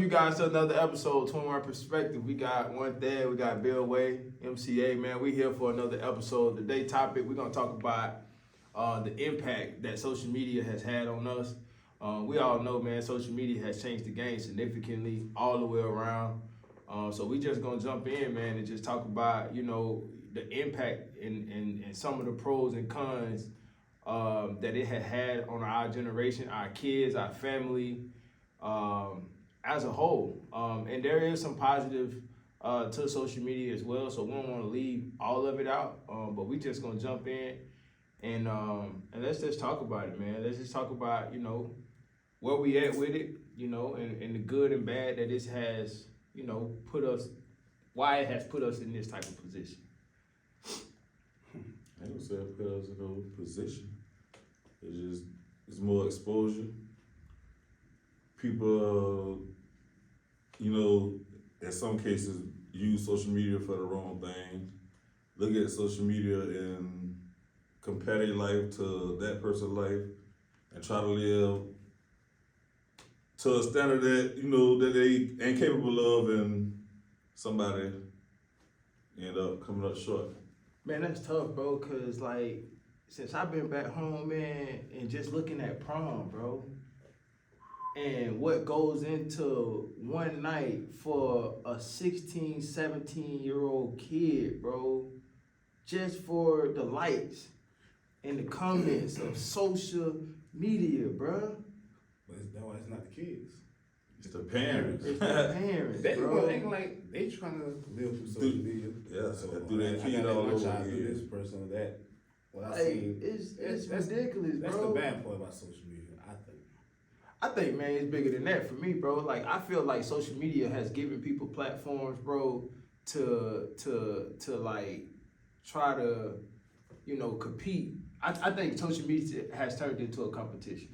you guys to another episode, 21 Perspective. We got One Thad, we got Bill Way, MCA, man. We here for another episode. Today's topic, we're going to talk about the impact that social media has had on us. We all know, man, social media has changed the game significantly all the way around. So we just going to jump in, man, and just talk about, you know, the impact and some of the pros and cons that it had on our generation, our kids, our family, as a whole. And there is some positive to social media as well, so we don't want to leave all of it out, but we just gonna jump in and let's just talk about it, man. Let's just talk about, you know, where we at with it, you know, and the good and bad that this has, you know, why it has put us in this type of position. I don't say it put us in no position. It's more exposure. People, you know, in some cases use social media for the wrong thing. Look at social media and compare their life to that person's life and try to live to a standard that, you know, that they ain't capable of, and somebody end up coming up short. Man, that's tough, bro, because, like, since I've been back home, man, and just looking at prom, bro, and what goes into one night for a 16, 17-year-old kid, bro, just for the likes and the comments of social media, bro. But that's why it's not the kids. It's the parents. It's the parents, They bro. act like they trying to live through social media. Yeah, So do that I kid gotta all let my over child do again. this person or that. What I Like, see, it's that's ridiculous, that's bro. the bad part about social media, I think. I think, man, it's bigger than that for me, bro. Like, I feel like social media has given people platforms, bro, to like try to, you know, compete. I think social media has turned into a competition.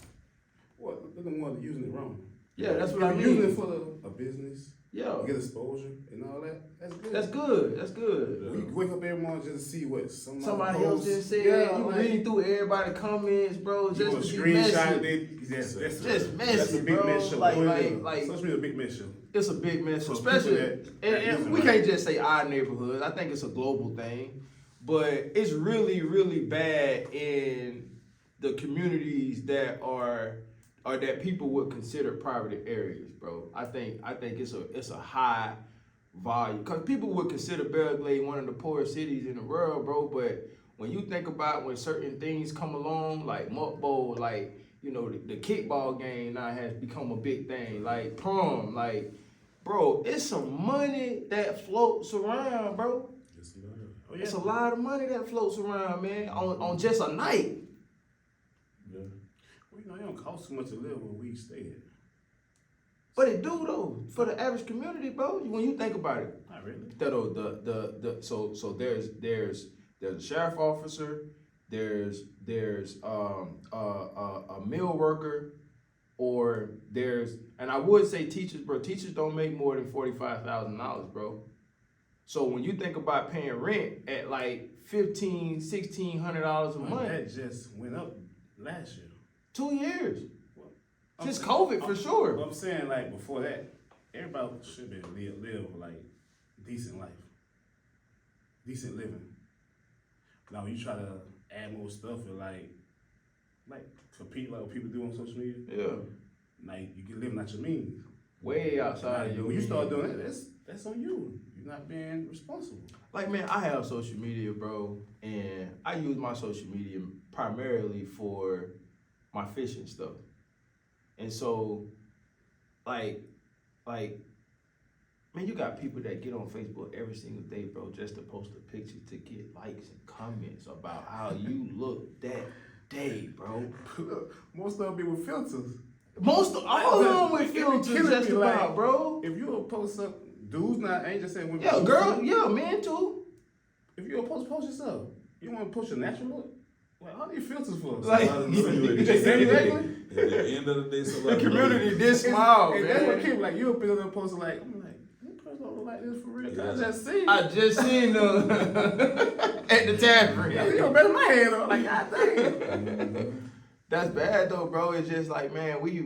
What? Look at the one using it wrong. Yeah, that's what I If you're mean. using it for a business, Yeah, get exposure and all that. That's good. that's good. That's good. We wake up every morning just to see what Somebody else just said. Yeah, You like, reading through everybody's comments, bro, you just want to to be screenshot messy. it. That's Just that's messy, a big bro. mess show. Like- What like- it is. like- Social media a big mess show. It's a big mess, For especially, people that and use it we right. can't just say our neighborhood. I think it's a global thing, but it's really, really bad in the communities that are that people would consider private areas, bro. I think it's a high volume because people would consider Belle Glade one of the poorest cities in the world, bro. But when you think about when certain things come along, like Muck Bowl, like, you know, the kickball game now has become a big thing, like prom, like, bro, it's some money that floats around, bro. It's not. Oh, yeah. It's a lot of money that floats around, man, on just a night. Yeah. Well, you know, it don't cost too much to live where we stay at. But it do though, for the average community, bro. When you think about it, Not really. so there's a sheriff officer, there's a mill worker, or and I would say teachers, bro. Teachers don't make more than $45,000, bro. So when you think about paying rent at like $1,500-$1,600 a Well, month, that just went up last year. 2 years. I'm Since saying- COVID, for sure. But I'm saying, like, before that, everybody should be live like decent life, decent living. Now when you try to add more stuff and like compete like what people do on social media, Yeah. like you can live not your means. Way outside of your When you start means. doing that, that's on you. You're not being responsible. Like, man, I have social media, bro, and I use my social media primarily for my fishing stuff. And so, like, man, you got people that get on Facebook every single day, bro, just to post a picture to get likes and comments about how you look that day, bro. Most of them be with filters. All of them with It be filters killing just me, about, like, bro. If you will post up, dudes not, I ain't just saying women. Yeah, girl, yeah, men too. If you will post yourself. You want to post your natural look? Like, how do you filters for? Like- You just say regular? At the end of the day, The somebody community this small, And that's what man. keep like you up in there posting like, I'm like, that person don't look like this for real. Yeah. I just see. I just seen them at the tavern. Yeah, you know better than my head up. Like, God damn. That's bad though, bro. It's just like, man, we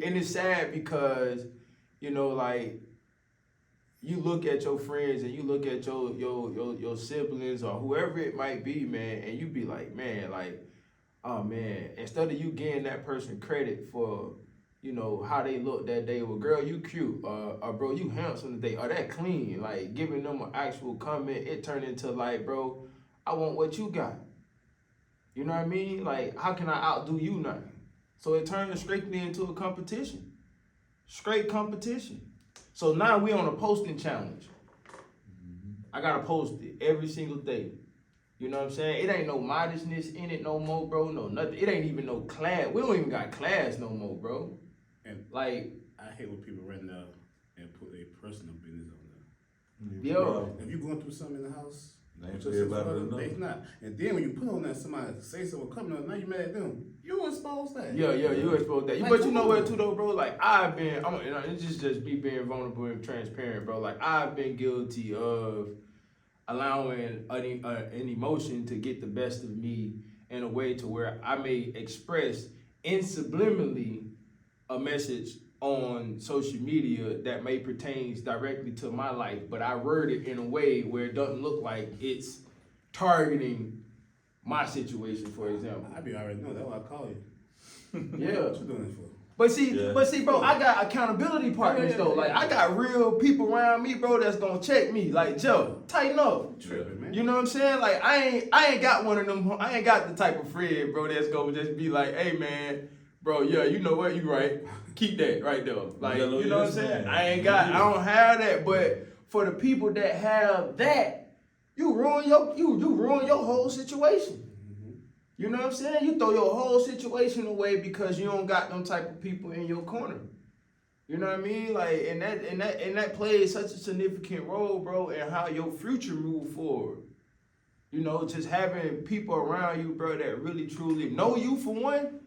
and it's sad because you know, like, you look at your friends and you look at your siblings or whoever it might be, man, and you be like, man, like, oh man, instead of you getting that person credit for, you know, how they look that day, well, girl, you cute, or bro, you handsome today, or that clean, like giving them an actual comment, it turned into like, bro, I want what you got. You know what I mean? Like, how can I outdo you now? So it turned strictly into a competition. Straight competition. So now we on a posting challenge. I gotta post it every single day. You know what I'm saying? It ain't no modestness in it no more, bro. No nothing. It ain't even no class. We don't even got class no more, bro. And like, I hate when people run there and put their personal business on there. Yo. If you going through something in the house, They ain't just everybody brother, to know. they not. And then when you put on that, somebody say something coming up, now you mad at them. You expose that. Yeah, you exposed that. Like, But you come know on. what too though, bro? Like it's just me being vulnerable and transparent, bro. Like I've been guilty of allowing an emotion to get the best of me in a way to where I may express subliminally a message on social media that may pertains directly to my life, but I word it in a way where it doesn't look like it's targeting my situation, for example. I be already know. That's why I call you. Yeah. What you doing it for? But see, bro, I got accountability partners though. Like I got real people around me, bro, that's gonna check me. Like, Joe, tighten up. Tripping, man. You know what I'm saying? Like I ain't got one of them. I ain't got the type of friend, bro, that's gonna just be like, hey man, bro, yeah, you know what, you right. Keep that right there. Like, you know what I'm saying? I don't have that. But for the people that have that, you ruin your whole situation. You know what I'm saying? You throw your whole situation away because you don't got them type of people in your corner. You know what I mean? Like, and that plays such a significant role, bro, in how your future move forward. You know, just having people around you, bro, that really truly know you for one,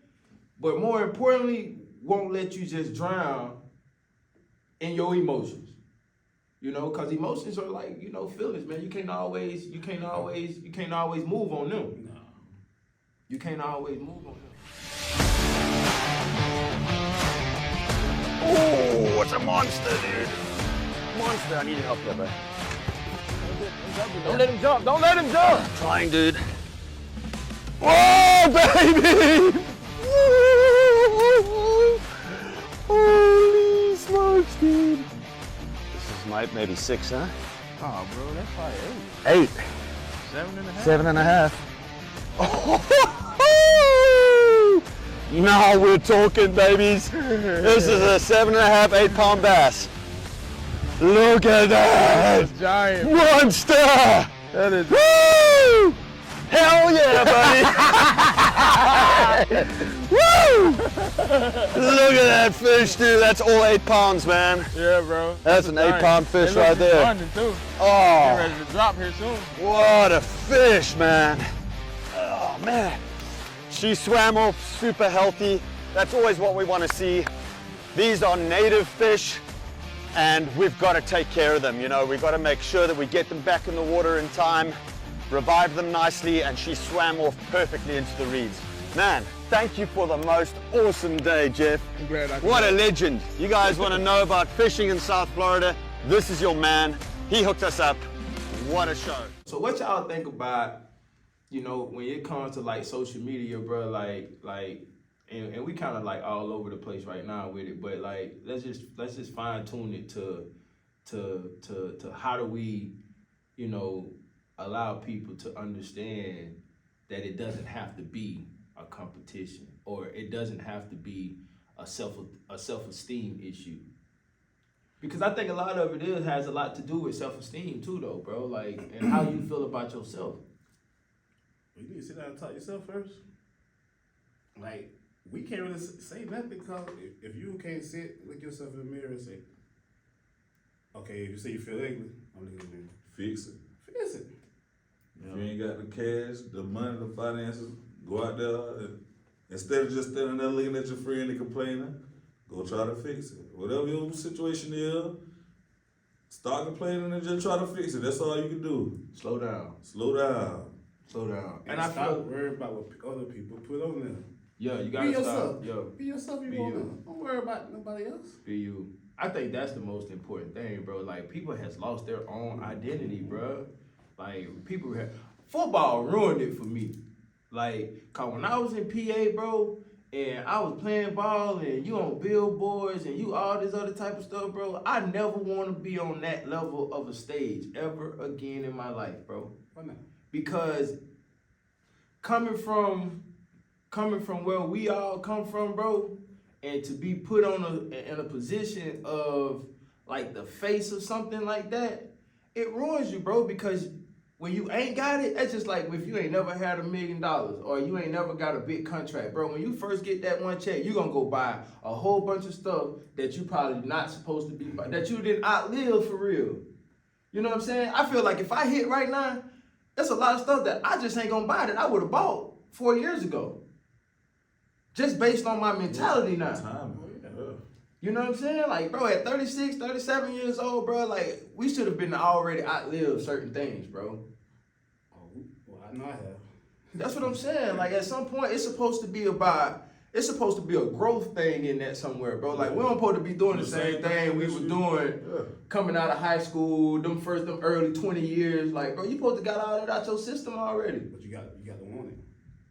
but more importantly, won't let you just drown in your emotions. You know, cause emotions are like, you know, feelings, man. You can't always move on them. No. You can't always move on them. Oh, it's a monster, dude. Monster, I need your help here, bro. Don't let him jump. Don't let him jump. I'm trying, dude. Whoa, baby! Holy smokes, dude. This is maybe 6, huh? Oh, bro, that's probably 8. 8. 7.5. 7.5. Now we're talking, babies. This is a 7.5, 8-pound bass. Look at that! That's giant. Monster! That is. Woo! Hell yeah, buddy! Woo! Look at that fish, dude. That's all 8 pounds, man. Yeah, bro. That's an giant. 8-pound fish They look right there. responding, too. Get Oh, ready to drop here soon. what a fish, man. Oh, man. She swam off super healthy. That's always what we want to see. These are native fish, and we've got to take care of them. You know, we've got to make sure that we get them back in the water in time, revive them nicely, and she swam off perfectly into the reeds. Man, thank you for the most awesome day, Jeff. I'm glad I could What a help. legend. You guys want to know about fishing in South Florida? This is your man. He hooked us up. What a show. So what y'all think about, you know, when it comes to like social media, bro, and we kind of like all over the place right now with it, but like let's just fine tune it to how do we, you know, allow people to understand that it doesn't have to be a competition, or it doesn't have to be a self-esteem issue. Because I think a lot of it has a lot to do with self-esteem too, though, bro. Like, and how you feel about yourself. You need to sit down and talk to yourself first. Like, we can't really say nothing because if you can't sit, look yourself in the mirror and say, okay, if you say you feel ugly, I'm looking in the mirror. Fix it. Fix it. If you ain't got the cash, the money, the finances, go out there and instead of just standing there looking at your friend and complaining, go try to fix it. Whatever your situation is, start complaining and just try to fix it. That's all you can do. Slow down. Slow down. Slow down. And I stop feel, worrying about what other people put on there. yeah, you Be gotta yourself. stop. Yo, Be yourself. Be You want you. to. Don't worry about nobody else. be you. I think that's the most important thing, bro. Like, people has lost their own identity, bro. Like, people have, football ruined it for me. Like, cause when I was in PA, bro, and I was playing ball and you on billboards and you all this other type of stuff, bro, I never want to be on that level of a stage ever again in my life, bro. Why not? Because coming from where we all come from, bro, and to be put on in a position of like the face of something like that, it ruins you, bro. Because when you ain't got it, that's just like if you ain't never had $1 million or you ain't never got a big contract, bro. When you first get that one check, you gonna go buy a whole bunch of stuff that you probably not supposed to be that you didn't outlive for real. You know what I'm saying? I feel like if I hit right now, there's a lot of stuff that I just ain't gonna buy that I would have bought 4 years ago. Just based on my mentality now. Time. Yeah. You know what I'm saying? Like, bro, at 36, 37 years old, bro, like, we should have been already outlived certain things, bro. Oh, well, I know I have. That's what I'm saying. Like, at some point, it's supposed to be a growth thing in that somewhere, bro. Like, we don't supposed to be doing the same thing we were doing coming out of high school, them early 20 years. Like, bro, you supposed to got all that out your system already. But you got to want it.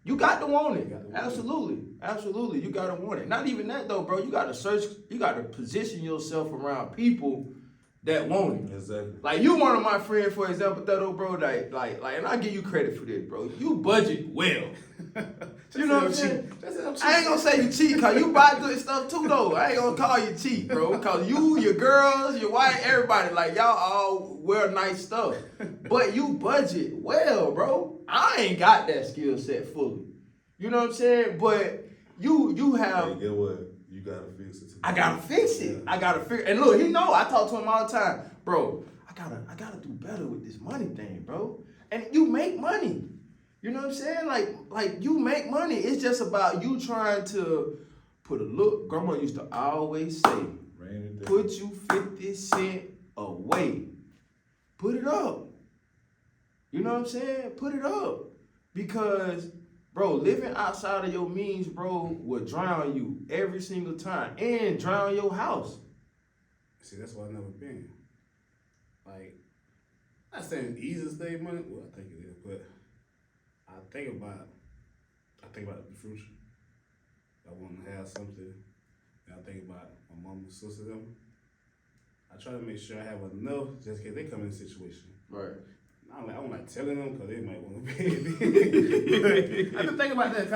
You got to want it. You got to want it. Absolutely. Absolutely. You got to want it. Not even that, though, bro. You got to position yourself around people that want it. Exactly. Like, you one of my friends, for example, Thedo, bro, like, and I give you credit for this, bro. You budget well. You know what I'm saying? I ain't gonna say you cheat, cause you buy good stuff too, though. I ain't gonna call you cheat, bro. Cause you, your girls, your wife, everybody, like, y'all all wear nice stuff. But you budget well, bro. I ain't got that skill set fully. You know what I'm saying? But you have. Hey, get what? You gotta fix it. I gotta fix it. I gotta figure. And look, he know. I talk to him all the time, bro. I gotta do better with this money thing, bro. And you make money. You know what I'm saying? Like you make money. It's just about you trying to put a look. Grandma used to always say, put you 50 cents away. Put it up. You know what I'm saying? Put it up. Because, bro, living outside of your means, bro, will drown you every single time. And drown your house. See, that's why I've never been. Like, not saying it's easy to save money. Well, I think it is, but I think about the future. I want to have something. And I think about my mom and sister them. I try to make sure I have enough just in case they come in a situation. Right. I don't like telling them because they might want to pay me. I just think about that.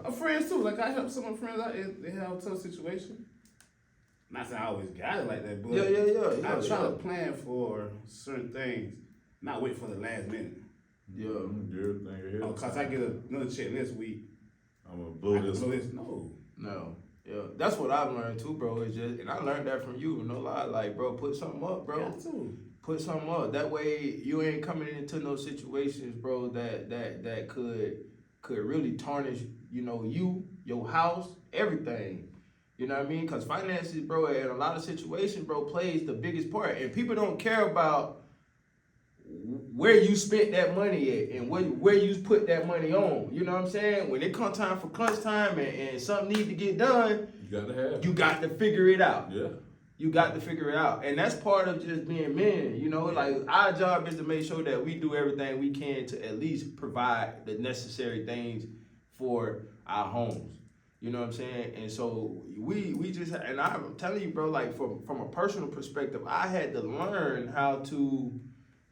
I'm friends too. Like, I help some of my friends out and they have a tough situation. Not saying I always got it like that, but I try to plan for certain things, not wait for the last minute. Yeah. Because I get another check next week. I'm gonna blow this. No. Yeah. That's what I've learned too, bro. It's just, and I learned that from you. No lie. Like, bro, put something up, bro. Got to. Put something up. That way you ain't coming into no situations, bro, that could really tarnish, you, your house, everything. You know what I mean? Because finances, bro, in a lot of situations, bro, plays the biggest part. And people don't care about where you spent that money at and where you put that money on. You know what I'm saying? When it comes time for crunch time and something need to get done, you got to figure it out. Yeah. You got to figure it out. And that's part of just being men, like our job is to make sure that we do everything we can to at least provide the necessary things for our homes. You know what I'm saying? And so we just, and I'm telling you, bro, like from a personal perspective, I had to learn how to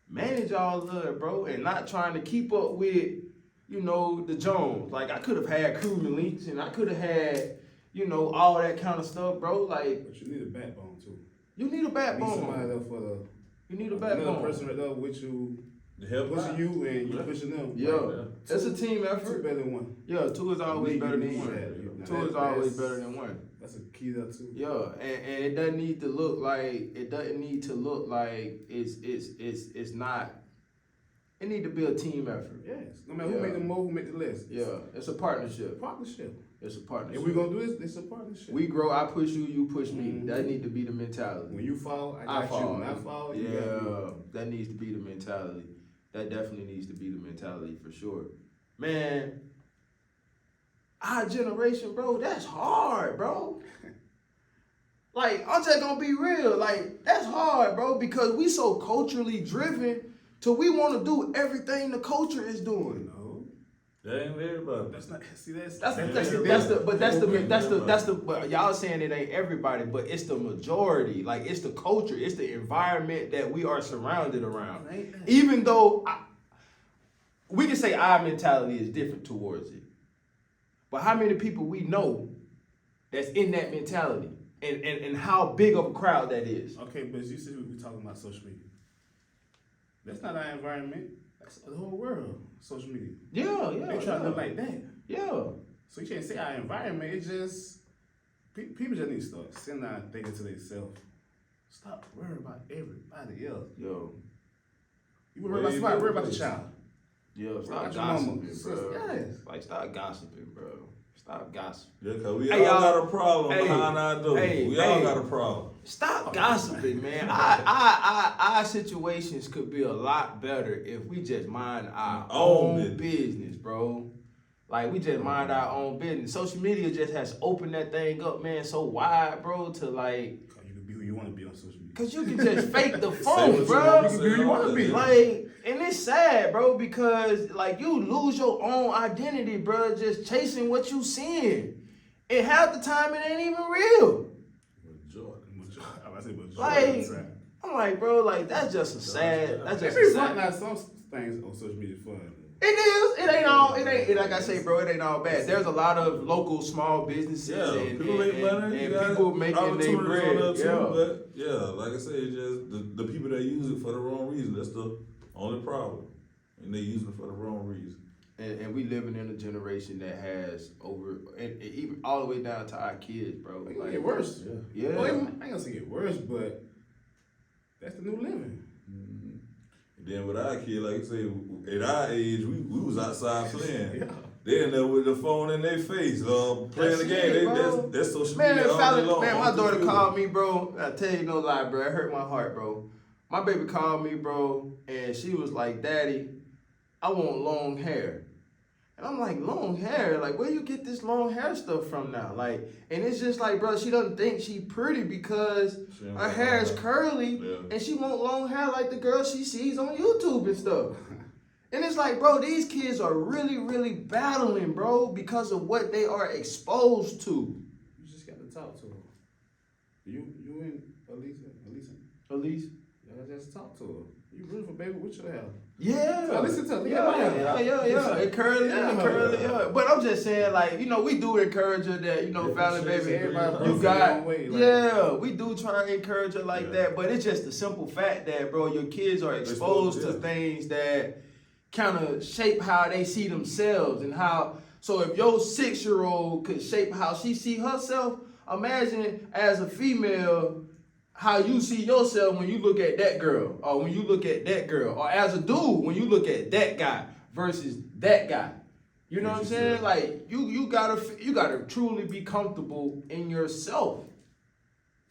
manage all of it, bro, and not trying to keep up with, the Jones. Like, I could have had Cruden Leaks and I could have had, all that kind of stuff, bro. Like, but you need a backbone too. You need a backbone. You need somebody there for the. You need a backbone. Another person right there with you, pushing you and you pushing them. Yeah, it's a team effort. Two better than one. Yeah, two is always better than one. Two is always better than one. That's a key there too. Yeah, and it doesn't need to look like it's not. It need to be a team effort. Yes, no matter who make the more, who make the less. Yeah, it's a partnership. It's a partnership. If we gonna do this, it's a partnership. We grow. I push you, you push me. Mm-hmm. That need to be the mentality. When you fall, I got you. When I fall, you got me. That needs to be the mentality. That definitely needs to be the mentality for sure. Man, our generation, bro, that's hard, bro. Like, I'm just gonna be real. Like, that's hard, bro, because we so culturally driven till we want to do everything the culture is doing. No, That ain't everybody. that's not. See, that's but y'all saying it ain't everybody, but it's the majority. Like, it's the culture, it's the environment that we are surrounded around. Even though we can say our mentality is different towards it, but how many people we know that's in that mentality, and how big of a crowd that is? Okay, but you said we talking about social media. That's not our environment. That's the whole world. Social media. Yeah, They try to look like that. yeah. So you can't say our environment. It's just people just need to start sitting down and thinking to themselves. Stop worrying about everybody else. Yo, You worry about somebody. Worry about the child. yo, stop about your mama, gossiping, sister. bro. Yes. Like, stop gossiping, bro. Stop gossiping. Yeah, cause we Hey, all y'all. got a problem Hey, behind our door. hey, We all hey. got a problem. Stop gossiping, man. Our situations could be a lot better if we just mind our Own own business, bro. Like, we just mind our own business. Social media just has opened that thing up, man, so wide, bro, to like, Cause you can be who you want to be on social media. cause you can just fake the Say phone, what bro. you can be who you wanna be. Like, and it's sad, bro, because like you lose your own identity, bro, just chasing what you seeing. And half the time it ain't even real. I say, but Like, I'm like, bro, like that's just a sad. That's just a every fun. sad. Now some things on social media fun. It is. It ain't all. It ain't. Like I say, bro. It ain't all bad. There's a lot of local small businesses Yeah, and, people make money. and you got people making their opportunities on bread. there too, Yeah. but yeah, like I said, it's just the people that use it for the wrong reason. That's the only problem, and they using it for the wrong reason. And we living in a generation that has over and even all the way down to our kids, bro. It's gonna get worse. Yeah. Well, I ain't gonna say get worse, but that's the new living. And then with our kid, like I say, at our age, we was outside playing. Yeah. They in there with the phone in their face, playing That's the game. it, bro. That's social Man, media all day long. man, on my the daughter computer. called me, bro. I tell you no lie, bro. It hurt my heart, bro. My baby called me, bro, and she was like, "Daddy, I want long hair." And I'm like, long hair? Like, where you get this long hair stuff from now? Like, and it's just like, bro, she doesn't think she pretty because She don't her want hair is long hair. curly, Yeah. and she want long hair like the girl she sees on YouTube and stuff. And it's like, bro, these kids are really, really battling, bro, because of what they are exposed to. You just got to talk to her. You and Elisa. At least. Yeah, just talk to her. You rooting for baby with your hair. Yeah. So listen to her. Yeah. It curly, yeah. But I'm just saying, like, you know, we do encourage her that, you know, Yeah, Valley she's baby, everybody you perfect got, their own way, like- yeah, we do try to encourage her like Yeah. that. But it's just the simple fact that, bro, your kids are exposed to yeah. things that kind of shape how they see themselves and how. So if your 6-year-old could shape how she see herself, imagine as a female how you see yourself when you look at that girl, or when you look at that girl, or as a dude when you look at that guy versus that guy. You know what I'm saying? Like you gotta truly be comfortable in yourself.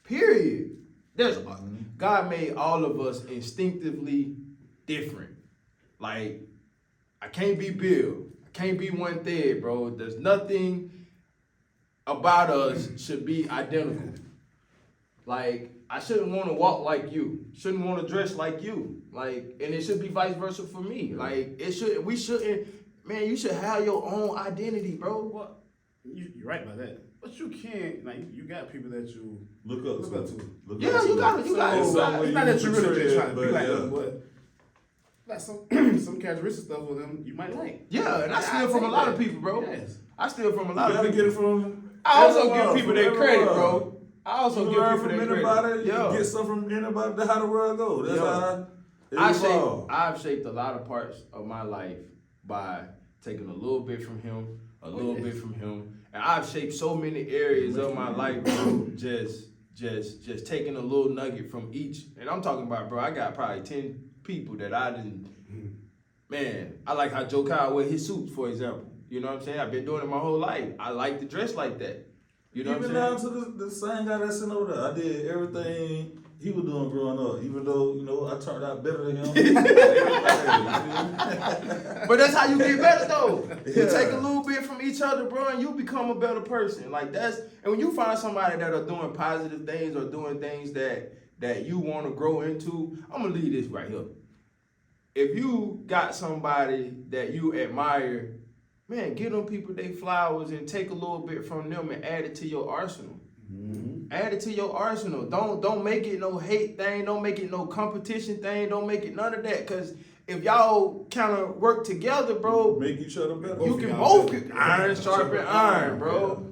Period. There's God made all of us instinctively different. Like I can't be Bill. I can't be one thing, bro. There's nothing about us should be identical. Like, I shouldn't want to walk like you. Shouldn't want to dress like you. Like, and it should be vice versa for me. Like, we shouldn't, man, you should have your own identity, bro. Well, you're right about that. But you can't, like, you got people that you Look up Look to. up to. Look Yeah, up to. you gotta- In some way it's not that you really portray just it, trying to be but like yeah. them, but like some characteristic stuff with them you might like. Yeah, and I steal take from a lot of that. people, bro. Yes. I steal from a You lot of gotta people. get it from. I also everywhere, give people from their credit, everywhere. bro. I also You give learn people from their anybody. credit. You Yeah. get something from anybody. That's how the world goes. That's Yeah. how it evolves. I've shaped a lot of parts of my life by taking a little bit from him, a little bit from him, and I've shaped so many areas of my life, bro. Just taking a little nugget from each, and I'm talking about, bro. I got probably 10 people that I didn't. Man, I like how Joe Kyle wear his suits, for example. You know what I'm saying? I've been doing it my whole life. I like to dress like that. You know Even what I'm down saying? to the same guy that's sitting over there. I did everything he was doing growing up, even though, you know, I turned out better than him. But that's how you get better though. You Yeah. take a little bit from each other, bro, and you become a better person. Like and when you find somebody that are doing positive things or doing things that you want to grow into, I'm gonna leave this right here. If you got somebody that you admire, man, give them people their flowers and take a little bit from them and add it to your arsenal. Add it to your arsenal. Don't make it no hate thing. Don't make it no competition thing. Don't make it none of that. Cause if y'all kind of work together, bro, Make each other better. you can both get iron sharpen iron, bro.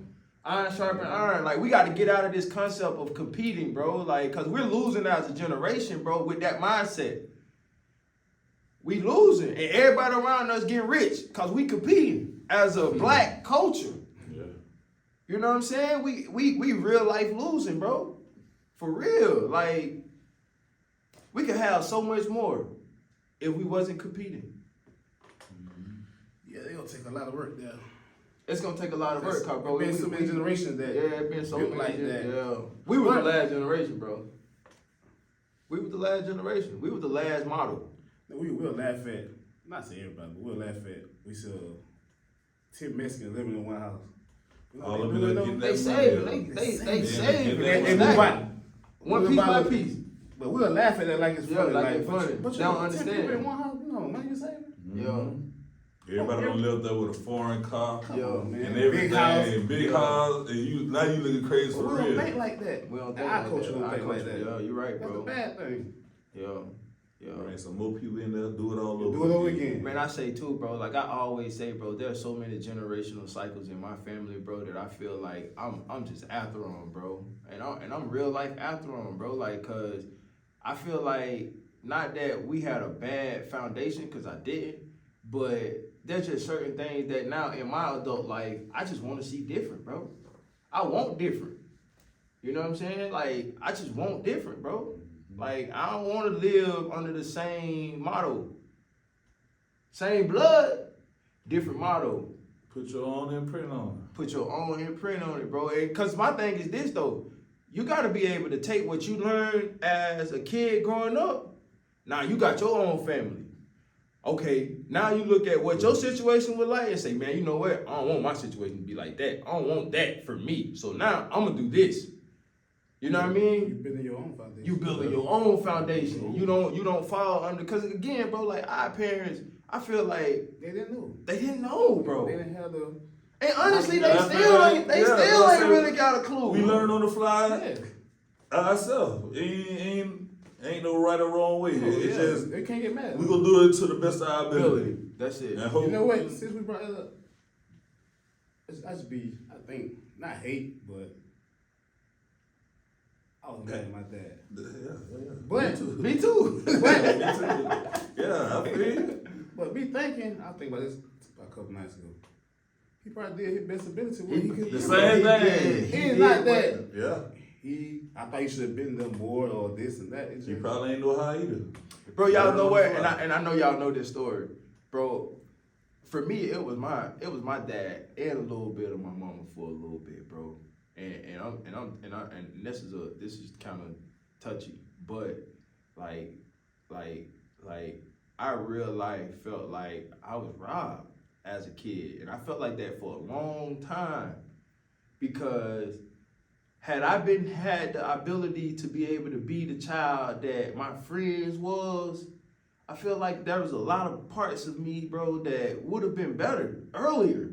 Iron sharpen iron. Like we got to get out of this concept of competing, bro. Like, cause we're losing as a generation, bro, with that mindset. We losing, and everybody around us getting rich, cause we competing as a black culture. Yeah. You know what I'm saying? We real life losing, bro. For real. Like, we could have so much more if we wasn't competing. Yeah, they gonna take a lot of work there. It's gonna take a lot of work, cause, bro. There's been so many generations that Yeah, it's been so built many like gen- that. Yeah. We were the last generation, bro. We were the last generation. We were the last model. We'll laugh at, not say everybody, but we'll laugh at, we saw 10 Mexicans living in one house. You know All what of they it doing, getting though? They that saved. money, They yeah, saved. they And move out. One piece by piece. But we'll laugh at that like it's Yeah, funny. like it's but funny. you- But They you don't know, 10 understand. people in one house, you know, man, you saving? Yeah. Everybody don't live there with a foreign car Come Yo, on, man. and Big everything, house. big house, and now you looking crazy But for we don't real. think like that. We don't And think our like culture that. don't Our think like culture, that. Yeah, you're right, That's bro. a bad thing. Yeah. Yeah. Bring some more people in there, do it all over. Do it over again. Man, I say too, bro. Like I always say, bro. There's so many generational cycles in my family, bro, that I feel like I'm just after on, bro. And I'm real life after on, bro. Like, cause I feel like not that we had a bad foundation, cause I didn't, but there's just certain things that now in my adult life I just want to see different, bro. I want different. You know what I'm saying? Like I just want different, bro. Like, I don't want to live under the same motto. Same blood, different motto. Put your own imprint on Put your own imprint on it, bro. Because my thing is this, though. You got to be able to take what you learned as a kid growing up. Now, you got your own family. Okay, now you look at what your situation was like and say, man, you know what? I don't want my situation to be like that. I don't want that for me. So now, I'm going to do this. You know what I mean? You building your own foundation. You building your own foundation. You don't fall under, because again, bro, like our parents, I feel like They didn't know. they didn't know, bro. They didn't have the. And honestly, they Yeah, still man. ain't. They Yeah, still that's what ain't I'm really saying. got a clue. We learn on the fly Yeah. ourselves. Ain't no right or wrong way. It's Yeah, just they can't get mad. we gonna do it to the best of our ability. ability. That's it. And hope. You know what? Since we brought it up, I just be, I think, not hate, but I was mad at my dad. Yeah. But, Me too. Yeah, I feel you. but be thinking, I think about this about a couple nights ago. He probably did his best ability. What he could The do. same thing. He is not that. Yeah. I thought he should have been there more or this and that. It's You just, probably ain't know how either. Bro, y'all know what? And I know y'all know this story, bro. For me, it was my dad and a little bit of my mama for a little bit, bro. And this is kind of touchy, but like I real life felt like I was robbed as a kid, and I felt like that for a long time, because had I had the ability to be able to be the child that my friends was, I feel like there was a lot of parts of me, bro, that would have been better earlier.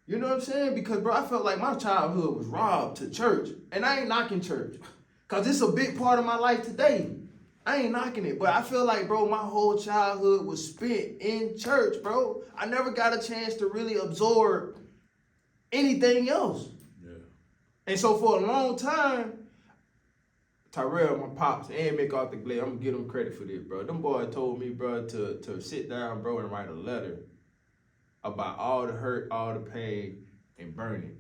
You know what I'm saying? Because, bro, I felt like my childhood was robbed to church. And I ain't knocking church, because it's a big part of my life today. I ain't knocking it. But I feel like, bro, my whole childhood was spent in church, bro. I never got a chance to really absorb anything else. Yeah. And so for a long time, Tyrell, my pops, and McArthur Glade, I'm gonna give them credit for this, bro. Them boys told me, bro, to sit down, bro, and write a letter about all the hurt, all the pain, and burn it.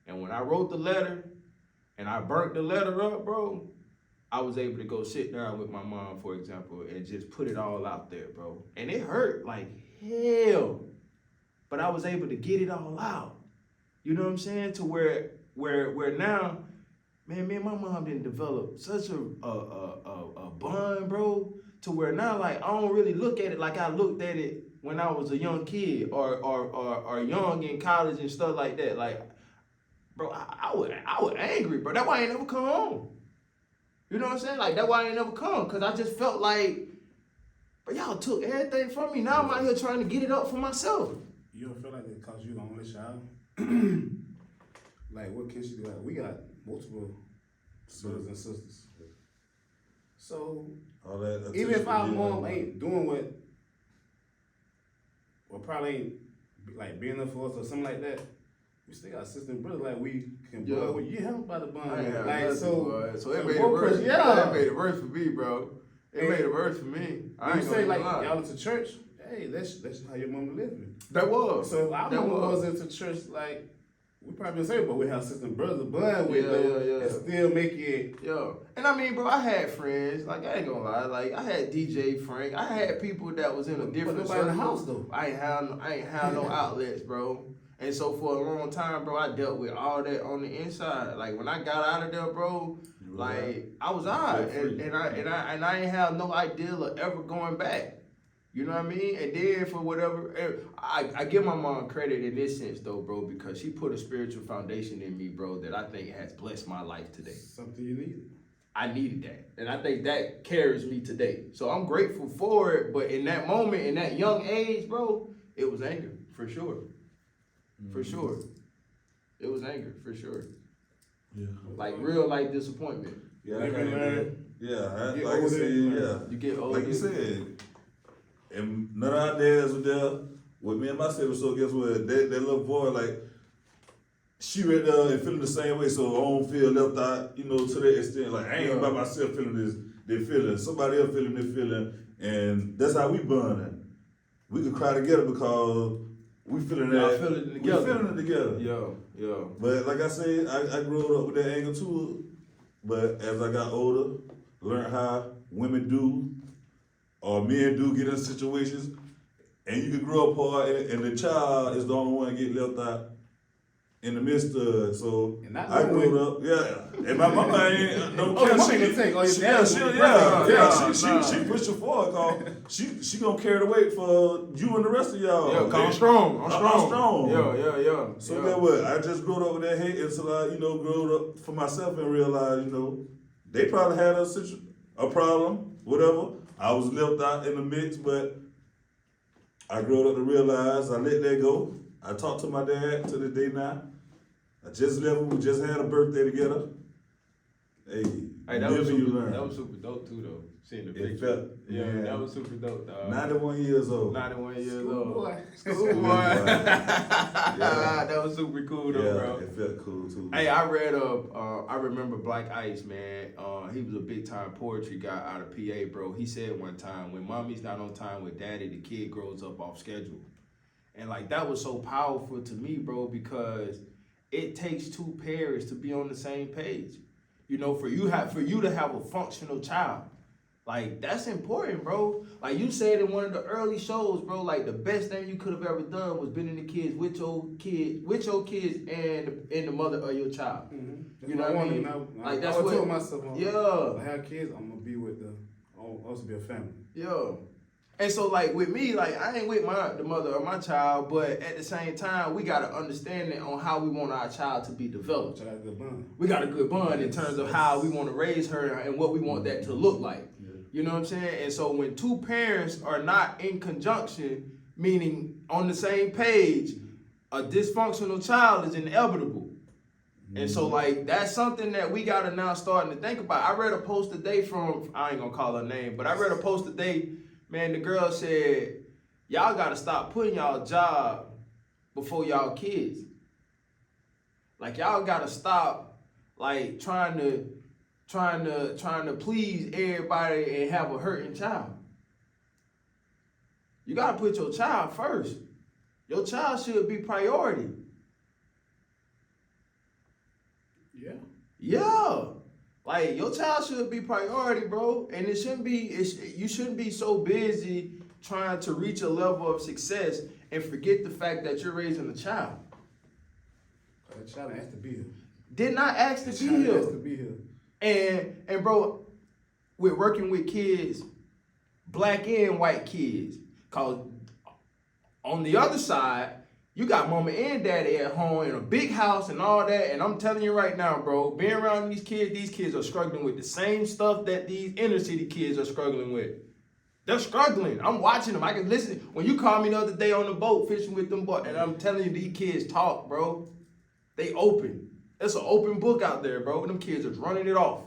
And when I wrote the letter, and I burnt the letter up, bro, I was able to go sit down with my mom, for example, and just put it all out there, bro. And it hurt like hell, but I was able to get it all out. You know what I'm saying? To where now, man, me and my mom didn't develop such a bond, bro, to where now like I don't really look at it like I looked at it when I was a young kid or young in college and stuff like that. Like, bro, I was angry, bro. That's why I ain't never come home. You know what I'm saying? Like, that's why I ain't never come, because I just felt like, but y'all took everything from me. Now I'm out here trying to get it up for myself. You don't feel like it because you the only child? Like, what kids you do? Like, we got multiple brothers and sisters. So, All that even if attention, our yeah. mom ain't doing what probably ain't like being there for us or something like that, we still got sister and brother. Like, we can Yeah. bond with you, help by the bond. I ain't have Like, nothing, so, boy. So it so made it both worse. person- yeah. It made it worse for me, bro. It And made it worse for me. I when ain't you gonna say like even lie. y'all into church, hey, that's how your mama living. That was. So if our That mama was. was into church, like we probably been saying, but we have sister and brother bond with Yeah, them yeah. and still make it. Yo, and I mean, bro, I had friends. Like, I ain't gonna lie. Like, I had DJ Frank. I had people that was in a different nobody in the circle. house, though. I ain't have no outlets, bro. And so for a long time, bro, I dealt with all that on the inside. Like, when I got out of there, bro, You was like I was alright, and I ain't have no idea of ever going back. You know what I mean? And then for whatever, I give my mom credit in this sense though, bro, because she put a spiritual foundation in me, bro, that I think has blessed my life today. Something you need. I needed that, and I think that carries me today. So I'm grateful for it. But in that moment, in that young age, bro, it was anger for sure, for sure. It was anger for sure, Yeah. like real life disappointment. Yeah, Live I and can't learn. Yeah, Get like I older, said, you yeah. learn. You get older, Like you said, and none of our dads were there with me and my sister, so guess what? That little boy, like, she right there and feeling the same way, so I don't feel left out, you know, to that extent. Like, I ain't by myself feeling this feeling, somebody else feeling this feeling, and that's how we bonding. We could cry together because we feeling Y'all that. feeling it together. We feeling it together. Yo. But like I said, I grew up with that anger too. But as I got older, learned how women do or men do get in situations, and you can grow apart, and the child is the only one to get left out in the midst of it. So And not I knowing. grew up, yeah. And my mama ain't no Oh, your care. mama ain't take all your dad She push you forward, cause she gonna carry the weight for you and the rest of y'all. Yeah, 'cause I'm strong. I'm I'm strong. Yeah. So yeah. get what? I just grew up with that hate until I, grew up for myself and realized, they probably had a problem, whatever. I was left out in the mix, but I grew up to realize I let that go. I talked to my dad to the day now. I just left him. We just had a birthday together. Hey, Hey, that live was and you super, learn. that was super dope too, though. Seeing the It picture. felt, Yeah, man. that was super dope, dog. 91 years old. 91 years old. Schoolboy. Schoolboy. Yeah. That was super cool, though, Yeah, bro. it felt cool too. Hey, I read I remember Black Ice, man. He was a big time poetry guy out of PA, bro. He said one time, when mommy's not on time with daddy, the kid grows up off schedule. And like, that was so powerful to me, bro, because it takes two parents to be on the same page. For you to have a functional child. Like, that's important, bro. Like you said in one of the early shows, bro, like the best thing you could have ever done was been in the kids with your kids and the mother of your child. Mm-hmm. You know what I mean? Like, that's what told myself. Yeah. If I have kids, I'm gonna be with also be a family. Yeah. And so, like, with me, like, I ain't with the mother of my child, but at the same time, we got to understand it on how we want our child to be developed. So I got a good bond. We got a good bond in terms of how we want to raise her and what we want that to look like. You know what I'm saying? And so when two parents are not in conjunction, meaning on the same page, a dysfunctional child is inevitable. And so, like, that's something that we got to now starting to think about. I read a post today from, I ain't going to call her name, but I read a post today. Man, the girl said, y'all got to stop putting y'all job before y'all kids. Like, y'all got to stop, like, trying to please everybody and have a hurting child. You got to put your child first. Your child should be priority. Yeah. Yeah. Like, your child should be priority, bro. And you shouldn't be so busy trying to reach a level of success and forget the fact that you're raising a child. That child has to be here. did not ask to be China has to here. be here. And bro, we're working with kids, black and white kids. Cause on the other side, you got mama and daddy at home in a big house and all that. And I'm telling you right now, bro, being around these kids are struggling with the same stuff that these inner city kids are struggling with. They're struggling. I'm watching them. I can listen. When you called me the other day on the boat fishing with them boys, and I'm telling you, these kids talk, bro. They open. It's an open book out there, bro. Them kids are running it off.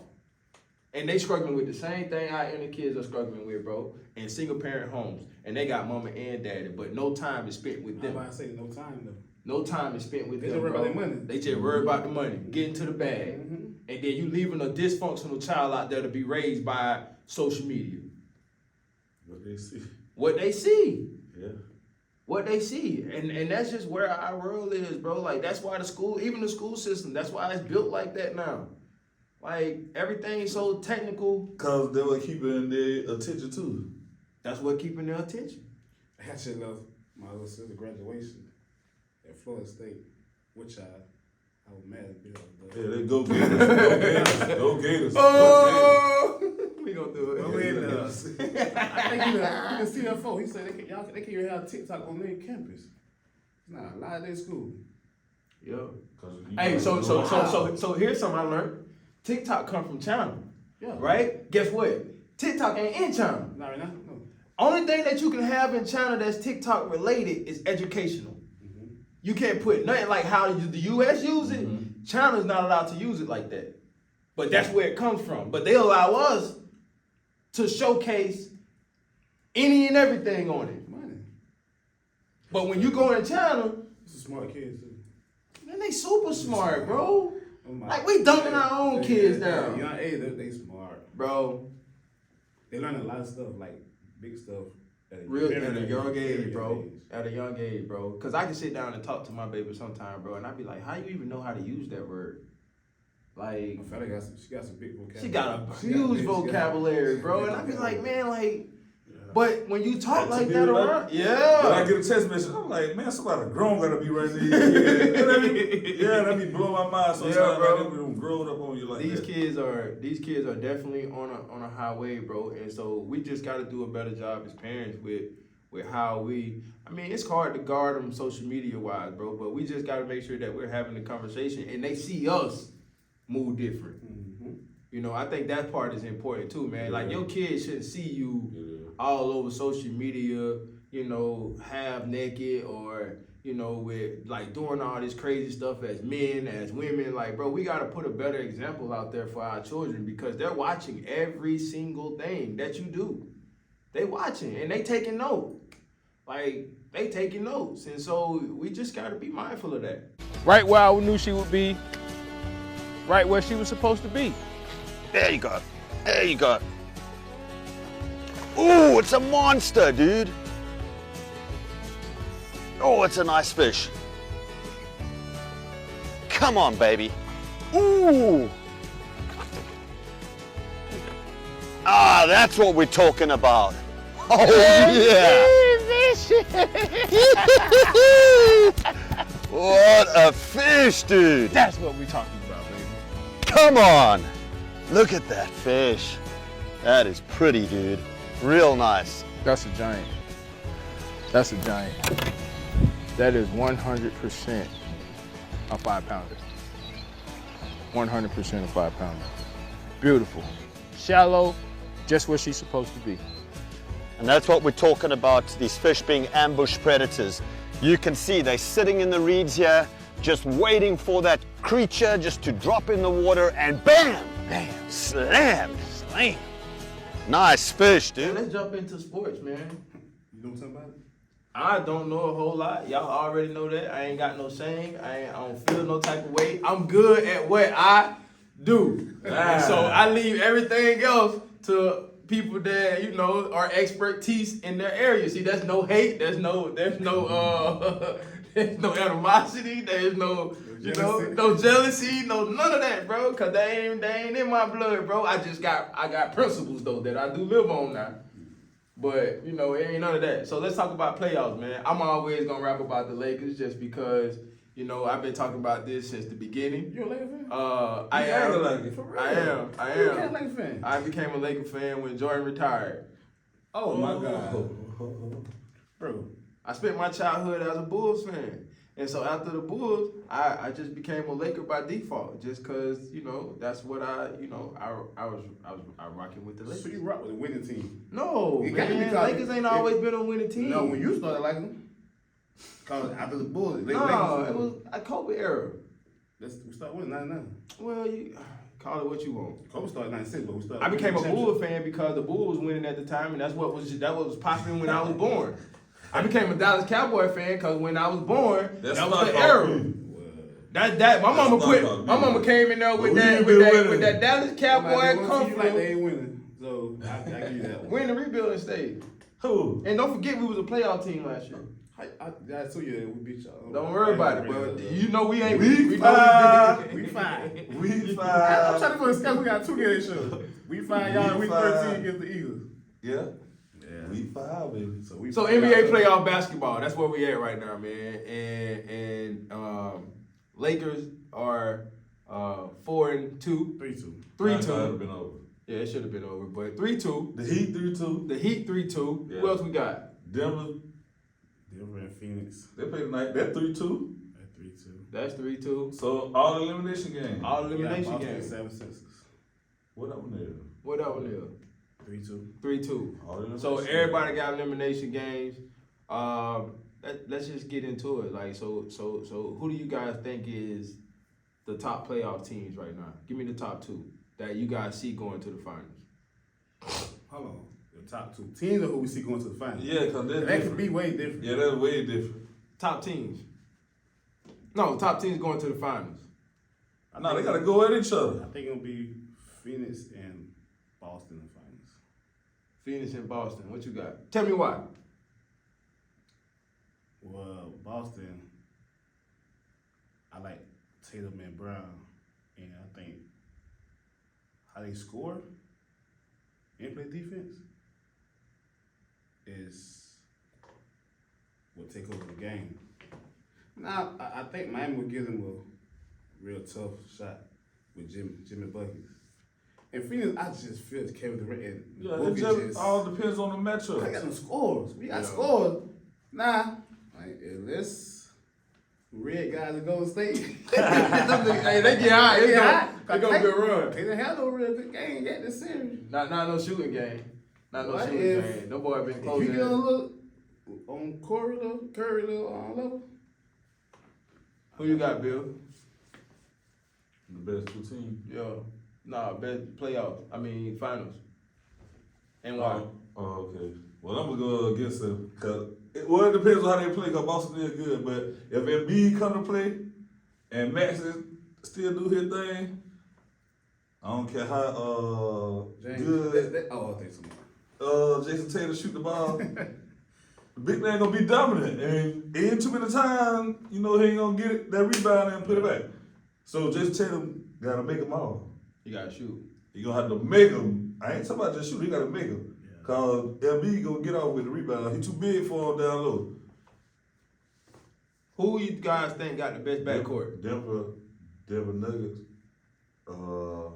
And they struggling with the same thing our inner kids are struggling with, bro. In single parent homes. And they got mama and daddy, but no time is spent with I'm them. about to say no time though. No time is spent with They them, just worry bro. about their money. They just worry about the money, getting to the bag. Mm-hmm. And then you leaving a dysfunctional child out there to be raised by social media. What they see. What they see. Yeah. What they see. And that's just where our world is, bro. Like, that's why even the school system, that's why it's built like that now. Like, everything's so technical. Cause they were keeping their attention too. That's what keeping their attention. I actually love my little sister graduation at Florida State, which I was mad at Bill. But Yeah, they go Gators. Go Gators. Go Gators. Oh, we gonna do But it. when, I think you can see that phone. He said they can't even have TikTok on their campus. Nah, a lot of their school. Yeah. 'Cause you Hey, gotta so go- here's something I learned. TikTok come from China, Yeah. right? Guess what? TikTok ain't in China. Not right now. No. Only thing that you can have in China that's TikTok related is educational. Mm-hmm. You can't put nothing like how the US use it. China's not allowed to use it like that. But that's where it comes from. But they allow us to showcase any and everything on it. Money. But when you go in China, It's a smart kid too. man, they super smart, bro. Oh my- Like, we dumping our own kids down. Young age, they smart. Bro, They learn a lot of stuff, like big stuff. At a young very age, bro. young age. At a young age, bro. Cause I can sit down and talk to my baby sometime, bro, and I be like, how you even know how to use that word? Like, My father she got some big vocabulary. she got a huge vocabulary, bro. And I be like, man, like, but when you talk like that around, When I yeah. get a text message, I'm like, man, somebody grown gotta be right there. That be blowing my mind sometimes. Yeah, bro. Like, they don't grow up on you like These that. kids are definitely on a highway, bro. And so we just got to do a better job as parents with how we. I mean, it's hard to guard them social media wise, bro. But we just got to make sure that we're having the conversation and they see us move different. Mm-hmm. You know, I think that part is important too, man. Like, your kids shouldn't see you Yeah. all over social media, you know, half naked or, you know, with like doing all this crazy stuff as men, as women. Like, bro, we got to put a better example out there for our children because they're watching every single thing that you do. They watching and they taking note. Like, they taking notes. And so we just got to be mindful of that. Right where I knew she would be. Right where she was supposed to be. There you go. There you go. Ooh, it's a monster, dude. Oh, it's a nice fish. Come on, baby. Ooh. Ah, that's what we're talking about. Oh, yeah. What a fish, dude. That's what we're talking about, baby. Come on. Look at that fish. That is pretty, dude. Real nice. That's a giant. That's a giant. That is 100% a 5-pounder. 100% a 5-pounder. Beautiful. Shallow, just where she's supposed to be. And that's what we're talking about, these fish being ambush predators. You can see they're sitting in the reeds here, just waiting for that creature just to drop in the water and bam, bam, slam, slam. Nice fish, Yeah, dude. let's jump into sports, man. You know something about it? I don't know a whole lot. Y'all already know that. I ain't got no shame. I don't feel no type of way. I'm good at what I do. And so I leave everything else to people that, you know, are expertise in their area. See, there's no hate. There's no there's no animosity. There's no, you know, no jealousy, no none of that, bro. Cause they ain't in my blood, bro. I got principles though that I do live on now. But, you know, it ain't none of that. So let's talk about playoffs, man. I'm always going to rap about the Lakers just because, You know, I've been talking about this since the beginning. You a Laker fan? I You am. acting like it. For real? I am. You a Laker fan? I became a Laker fan when Jordan retired. Oh my God, bro. I spent my childhood as a Bulls fan. And so after the Bulls, I just became a Laker by default, just cause you know that's what I was rocking with the Lakers. So you rock with a winning team? No, It gotta be man, because Lakers ain't it- always been on winning team. No, when you started liking them, cause after the Bulls, no, Lakers, it was a Kobe era. we started winning 99. Well, you call it what you want. Kobe started 96, but we started. I became a winning Bulls fan because the Bulls was winning at the time, and that was popular when I was born. I became a Dallas Cowboy fan because when I was born, That's that not was the called era. me. That my mama not quit. called My me. mama came in there But with who that you with been that winning? with that Dallas Cowboy Like they comfort. ain't winning, so I give you that one. We're in the rebuilding stage, Who? and don't forget we was a playoff team last year. That's 2 years we beat y'all. Don't worry about it, but you know we ain't. Week we know five. we We fine. Week I'm 5. trying to put a schedule. We got 2 games show. We find y'all in week Week 13 five. against the Eagles. Yeah. Yeah. Week 5, baby. we So find NBA y'all- playoff basketball, that's where we at right now, man. And Lakers are 4-2, 3-2. 3-2. Been over. Yeah, it should have been over, but 3-2. The Heat 3-2. The Heat 3-2. Yeah. Who else we got? Denver, Denver and Phoenix they played tonight. They're 3-2. at 3-2. That's 3-2. So all elimination games. All elimination Boston games. 7-6. What up there? What that one is? 3-2. 3-2. All elimination So games. everybody got elimination games. Let's just get into it. Like, so who do you guys think is the top playoff teams right now? Give me the top 2 that you guys see going to the finals. Hold on. The top 2 teams are who we see going to the finals. Yeah, because they're That could different. be way different. Yeah, they're way different. Top teams. No, top teams going to the finals. No, they got to go at each other. I think it'll be Phoenix and Boston in the finals. Phoenix and Boston. What you got? Tell me why. Well, Boston, I like Tatum and Brown, and I think how they score and play defense is what take over the game. Now, I think Miami will give them a real tough shot with Jimmy Buckets. And Phoenix, I just feel Kevin Durant and Yeah, it Bogut just all depends on the I got matchup. them scores. We got Yeah. scores. Nah, like, unless red guys at Golden State. Hey, they get high. It's gonna be a run. They didn't have no real good game yet this series. Not no shooting game. Not no What shooting if- game. No boy been If you closing. get on a little on Curry little level, Who you got, Bill? The best 2 teams. Yo, nah, best playoffs. I mean finals. And why? Oh, okay. Well, I'm gonna go against them because it depends on how they play. Cause Boston is good, but if Embiid come to play and Max still do his thing, I don't care how James, good oh, I think so. Jason Tatum shoot the ball. The big man gonna be dominant, and in too many times, you know he ain't gonna get it, that rebound and put it back. So Jason Tatum gotta make them all. You gotta shoot. He gonna have to make them. I ain't talking about just shoot. He gotta make them. Cause LB gonna get off with the rebound. He too big for him down low. Who you guys think got the best backcourt? Denver Nuggets. You know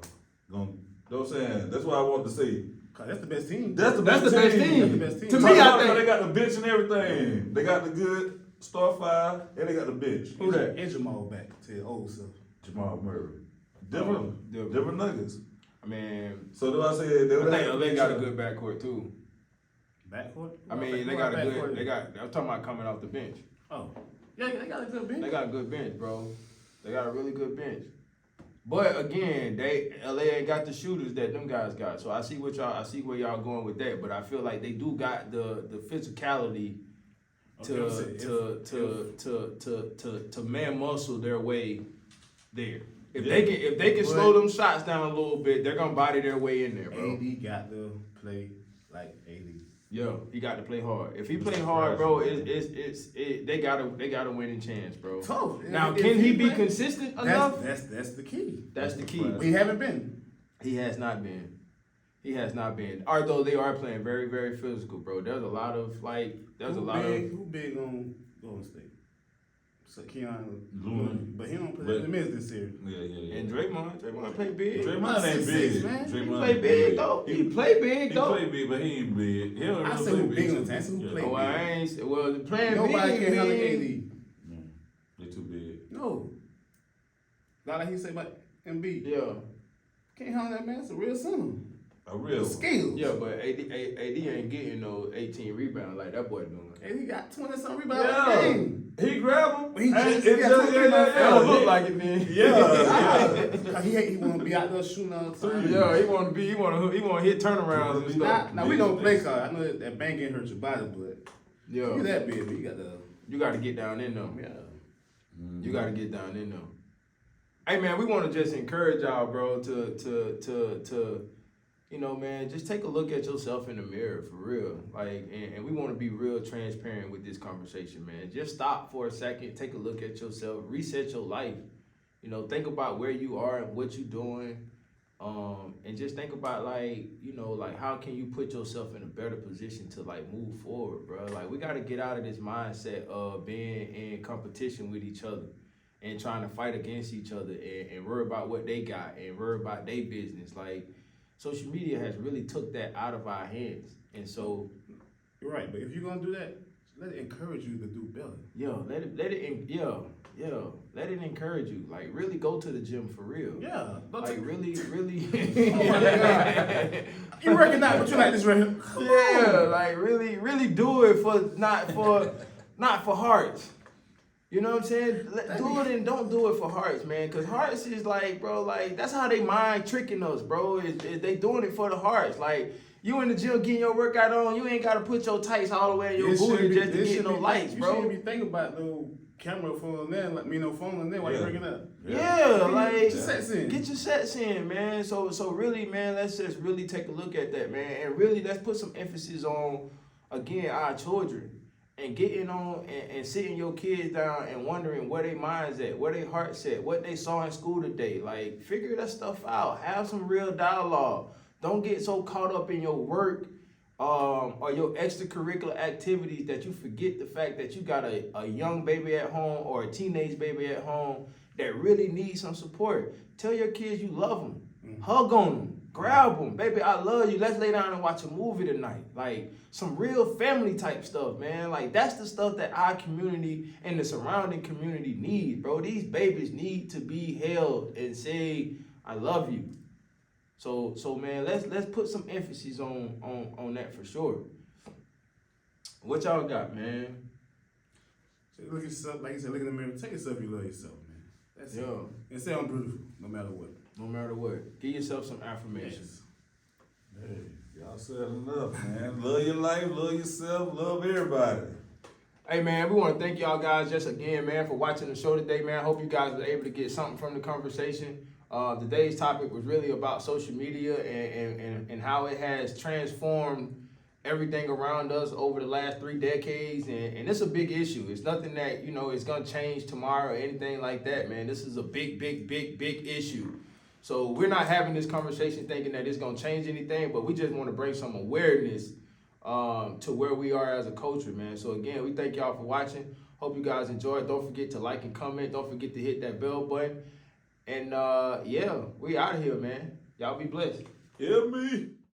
what I'm saying? That's what I want to say. Cause that's the best team. That's the That's best the best team. team. That's the best team. To To me, I think they got the bench and everything. They got the good star five and they got the bench. Who that? And Jamal back to his old self. Jamal Murray. Denver. Denver. Denver Nuggets. I mean, So do I say they I would think have LA got a good backcourt too. Backcourt? I mean, they got a good. They got. I'm talking about coming off the bench. Oh, yeah, they got a good bench. They got a good bench, bro. They got a really good bench. But again, LA ain't got the shooters that them guys got. So I see where y'all going with that. But I feel like they do got the physicality to man muscle their way there. If they can slow them shots down a little bit, they're gonna body their way in there, bro. AD got to play like AD. Yo, he got to play hard. If he play hard, bro, they got a winning chance, bro. Tough. Now, If can he be play- consistent enough? That's the key. That's the key. We haven't been. He has not been. He has not been. Although they are playing very, very physical, bro. There's a lot of Who big on Golden State? So Keon Looney. but he don't play But- in the men's this series. Yeah. And Draymond played big. Draymond ain't 6'6", big. man. He Draymond played ain't big though. He played big He though. played big, but he ain't big. He don't I really said play who big. big on time. Who Yeah. play Oh, I big? ain't. Well, the playing Nobody big. can handle mean- AD. They too big. No. Not like he say about Embiid. Yeah. Can't handle that man. It's a real center. A real one. Skills. Yeah, but AD ain't getting no 18 rebounds like that boy doing. And he got 20-something rebounds Yeah. a game. He grabbed him. He And just- it he got just- 23 It don't look He- like it then. Yeah. He want to be out there shooting all the time. Yeah, he want to hit turnarounds and stuff. Now we don't play card. I know that bang can hurt your body, but Yeah, you that big, but you got the you got to get down in them. yeah. You got to get down in them. Hey man, we want to just encourage y'all, bro, to you know, man, just take a look at yourself in the mirror for real. Like, and we want to be real transparent with this conversation, man. Just stop for a second, take a look at yourself, reset your life. You know, think about where you are and what you're doing. And just think about like, you know, like how can you put yourself in a better position to like move forward, bro? Like we got to get out of this mindset of being in competition with each other and trying to fight against each other and worry about what they got and worry about their business. Like social media has really took that out of our hands. And so, You're right, but if you're gonna do that, let it encourage you to do better. let it encourage you. Like really go to the gym for real. Yeah, don't Like take, really. Oh my God. You recognize what you like this right here. Come Yeah, on. like really do it for not for hearts. You know what I'm saying? Do it and don't do it for hearts, man. Cause hearts is like, bro, like that's how they mind tricking us, bro. Is they doing it for the hearts? Like you in the gym getting your workout on, you ain't gotta put your tights all the way in your booty just to get no likes, You bro. shouldn't be thinking about no camera phone there, like no phone in there while Yeah. you breaking up. Yeah, like Get your sets in. Get your sets in, man. So really, man, let's just really take a look at that, man, and really let's put some emphasis on again our children and getting on and sitting your kids down and wondering where their minds at, where their hearts at, what they saw in school today. Like figure that stuff out. Have some real dialogue. Don't get so caught up in your work or your extracurricular activities that you forget the fact that you got a young baby at home or a teenage baby at home that really needs some support. Tell your kids you love them. Hug on them. Grab them. Baby, I love you. Let's lay down and watch a movie tonight. Like some real family type stuff, man. Like that's the stuff that our community and the surrounding community needs, bro. These babies need to be held and say, I love you. So man, let's put some emphasis on that for sure. What y'all got, man? So look at yourself, like you said, look in the mirror. Tell yourself you love yourself, man. That's it. Yo, And say I'm beautiful, no matter what. no matter what, give yourself some affirmations. Hey, y'all said enough, man. Love your life, love yourself, love everybody. Hey man, we want to thank y'all guys just again, man, for watching the show today, man. I hope you guys were able to get something from the conversation. Today's topic was really about social media and how it has transformed everything around us over the last 3 decades. And it's a big issue. It's nothing that, you know, is going to change tomorrow or anything like that, man. This is a big issue. So we're not having this conversation thinking that it's going to change anything, but we just want to bring some awareness to where we are as a culture, man. So again, we thank y'all for watching. Hope you guys enjoyed. Don't forget to like and comment. Don't forget to hit that bell button. And yeah, we out of here, man. Y'all be blessed. Hear me?